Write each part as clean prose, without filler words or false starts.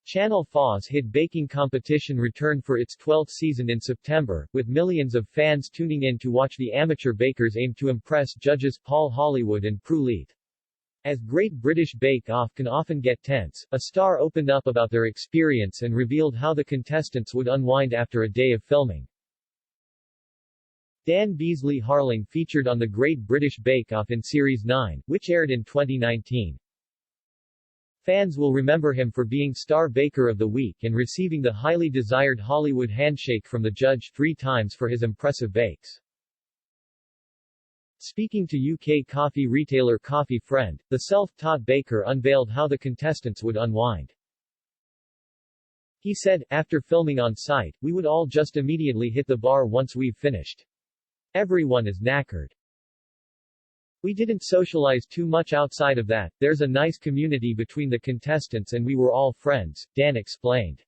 Channel 4's hit baking competition returned for its 12th season in September, with millions of fans tuning in to watch the amateur bakers aim to impress judges Paul Hollywood and Prue Leith. As Great British Bake Off can often get tense, a star opened up about their experience and revealed how the contestants would unwind after a day of filming. Dan Beasley Harling featured on the Great British Bake Off in Series 9, which aired in 2019. Fans will remember him for being Star Baker of the Week and receiving the highly desired Hollywood handshake from the judge 3 times for his impressive bakes. Speaking to UK coffee retailer Coffee Friend, the self-taught baker unveiled how the contestants would unwind. He said, "After filming on site, we would all just immediately hit the bar once we've finished. Everyone is knackered. We didn't socialize too much outside of that, there's a nice community between the contestants and we were all friends," Dan explained.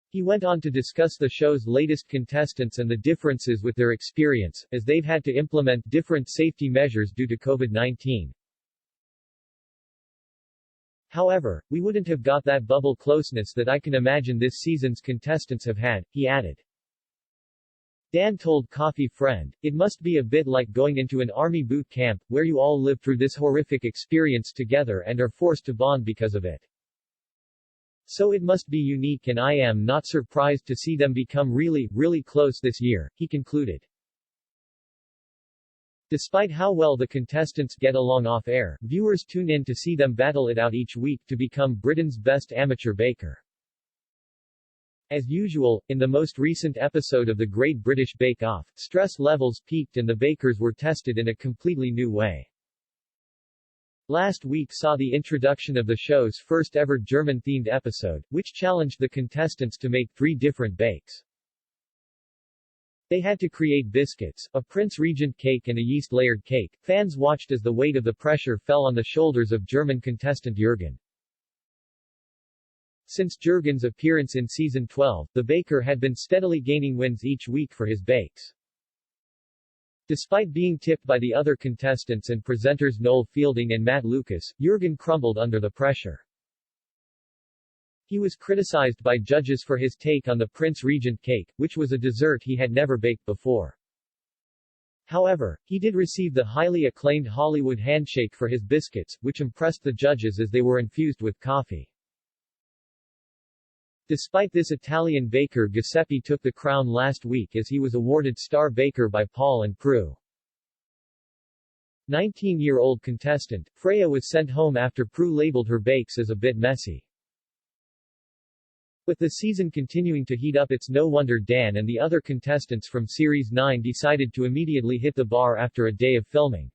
He went on to discuss the show's latest contestants and the differences with their experience, as they've had to implement different safety measures due to COVID-19. "However, we wouldn't have got that bubble closeness that I can imagine this season's contestants have had," he added. Dan told Coffee Friend, "It must be a bit like going into an army boot camp, where you all live through this horrific experience together and are forced to bond because of it. So it must be unique and I am not surprised to see them become really, really close this year," he concluded. Despite how well the contestants get along off-air, viewers tune in to see them battle it out each week to become Britain's best amateur baker. As usual, in the most recent episode of the Great British Bake Off, stress levels peaked and the bakers were tested in a completely new way. Last week saw the introduction of the show's first-ever German-themed episode, which challenged the contestants to make 3 different bakes. They had to create biscuits, a Prince Regent cake and a yeast-layered cake. Fans watched as the weight of the pressure fell on the shoulders of German contestant Jürgen. Since Jürgen's appearance in Season 12, the baker had been steadily gaining wins each week for his bakes. Despite being tipped by the other contestants and presenters Noel Fielding and Matt Lucas, Jürgen crumbled under the pressure. He was criticized by judges for his take on the Prince Regent cake, which was a dessert he had never baked before. However, he did receive the highly acclaimed Hollywood handshake for his biscuits, which impressed the judges as they were infused with coffee. Despite this, Italian baker Giuseppe took the crown last week as he was awarded Star Baker by Paul and Prue. 19-year-old contestant, Freya was sent home after Prue labeled her bakes as a bit messy. With the season continuing to heat up, it's no wonder Dan and the other contestants from Series 9 decided to immediately hit the bar after a day of filming.